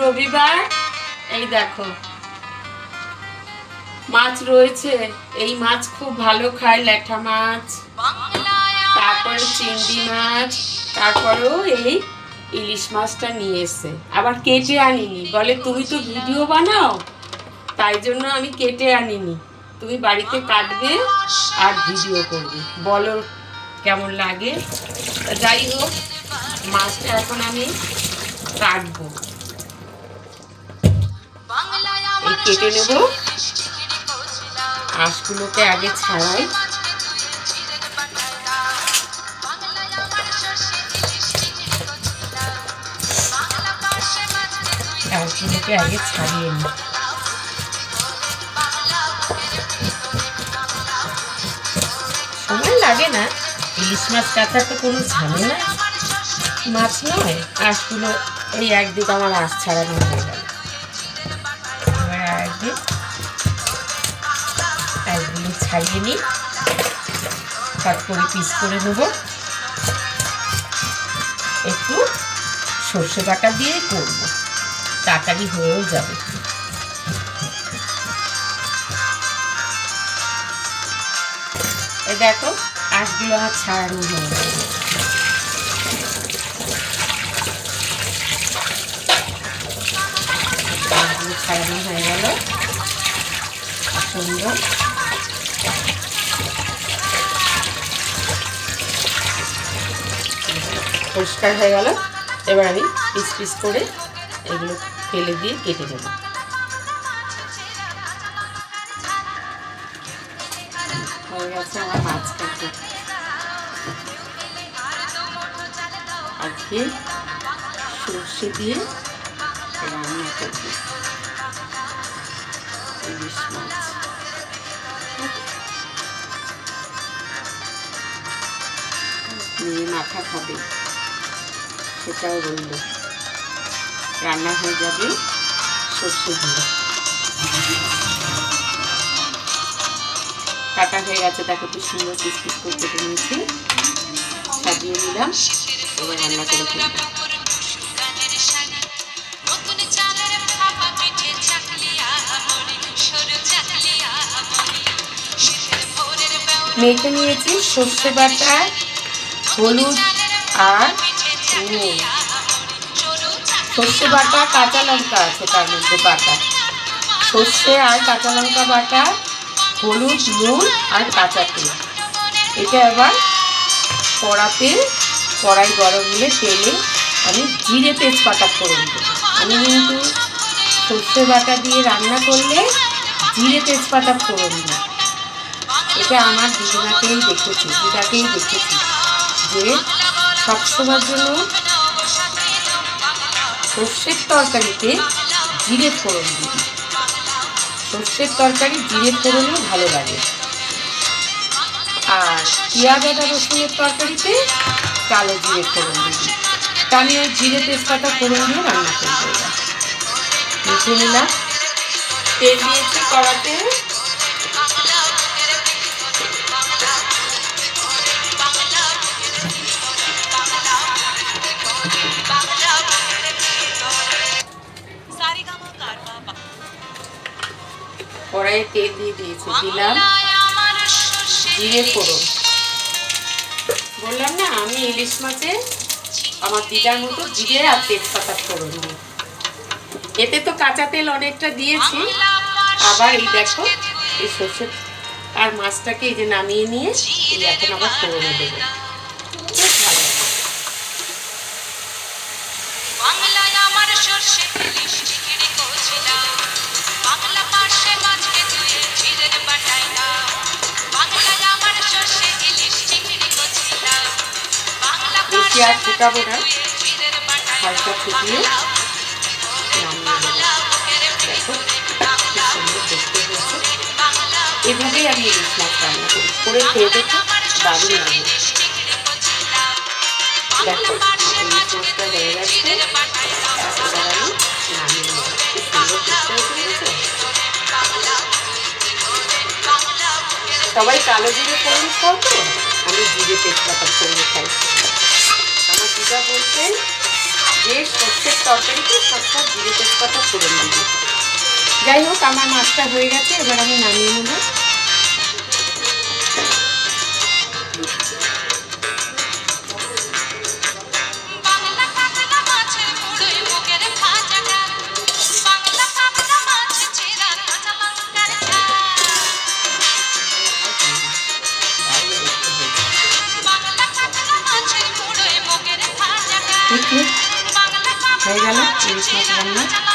রবিবার। এই দেখো মাছ রয়েছে, এই মাছ খুব ভালো খায়, ল্যাঠা মাছ, তারপরে চিংড়ি মাছ, তারপরেও এই ইলিশ মাছটা নিয়ে এসে আবার কেটে আনিনি, বলে তুমি তো ভিডিও বানাও তাই জন্য আমি কেটে আনিনি, তুমি বাড়িতে কাটবে আর ভিডিও করবে, বলো কেমন লাগে। যাই হোক মাছটা এখন আমি কাটবো, এই কেটে নেব, আঁশগুলোকে আগে ছাড়াই, আঁশগুলোকে আগে ছাড়িয়ে নিই। সময় লাগে না, ইলিশ মাছ কাটার তো কোনো ঝামেলা মাছ নয়, আঁশগুলো এই একদিক আমার আঁশ ছাড়ানো হয়ে গেল, এবার একদিক আঁশগুলো ছাড়িয়ে নিই, কাট করে পিস করে নেব, একটু সর্ষে বাটা দিয়ে করব, তাড়াতাড়ি হয়েও যাবে। এই দেখো আঁশগুলো আর ছাড়ানো হয়ে গেল, ছাড়ানো হয়ে গেল সুন্দর। পরিষ্কার হয়ে গেল, এবার আমি পিস পিস করে এগুলো ফেলে দিয়ে কেটে নেব। হয়ে গেছে আমার মাছ কাটা, আজকে সর্ষে দিয়ে রান্না করব ইলিশ মাছ। মেয়ে মাথা খাবে সেটাও রইল, রান্না হয়ে যাবে সর্ষে দিয়ে। কাটা হয়ে গেছে, দেখো কি সুন্দর পিস পিস করে কেটে নিয়েছি, সাজিয়ে নিলাম, এবার রান্না করে ফেলব। মেখে নিয়েছি সর্ষে বাটা, হলুদ আর নুন, সর্ষে বাটা, কাঁচা লঙ্কা আছে তার মধ্যে বাটা, সর্ষে আর কাঁচা লঙ্কা বাটা, হলুদ, নুন আর কাঁচা তেল। এটা এবার কড়াই গরম হলে তেলে আমি জিরে তেজপাতা ফোড়ন দেব। আমি কিন্তু সর্ষে বাটা দিয়ে রান্না করলে জিরে তেজপাতা ফোড়ন দিই, এটা আমার দিদিমাকেই দেখেছি, দিদাকেই দেখেছি যে সবসময়ের জন্য সর্ষের তরকারিতে জিরে ফোড়ন দিই, সর্ষের তরকারি জিরে ফোড়নও ভালো লাগে, আর পেঁয়াজ আদা রসুনের তরকারিতে কালো জিরে ফোড়ন দিই। তা আমি ওই জিরে তেজপাতা ফোড়ন দিয়ে রান্না করবো। এবার মেখে নিলাম, তেল দিয়েছি কড়াতে, কড়াইয়ে তেল দিয়ে দিয়েছি, দিলাম জিরে ফোড়ন। বললাম না আমি ইলিশ মাছে আমার দিদার মতো জিরে আর তেজপাতা ফোড়ন দিই, এতে তো কাঁচা তেল অনেকটা দিয়েছি, আবার এই দেখো এই সর্ষে আর মাছটাকে এই যে নামিয়ে নিয়ে এই এখন আবার ফোড়নে দেবো। বেশি আর ফুটাবো না, হালকা ফুটিয়ে এভাবেই আমি ইলিশ মাছ রান্না করি, করে খেয়ে দেখো দারুণ লাগে। দেখো ইলিশ মাছটা হয়ে গেছে, এবার আমি নামিয়ে নেব, খুব সুন্দর দেখতে হয়েছে। সবাই কালো জিরে ফোড়ন খাও তো, আমি জিরে তেজপাতা ফোড়ন খাই। আমার দিদা বলতেন যে সর্ষের তরকারিতে সবসময় জিরে তেজপাতা ফোড়ন দিব। যাই হোক, আমার মাছটা হয়ে গেছে, এবার আমি নামিয়ে নেব। হয়ে গেল ইলিশ মাছ রান্না।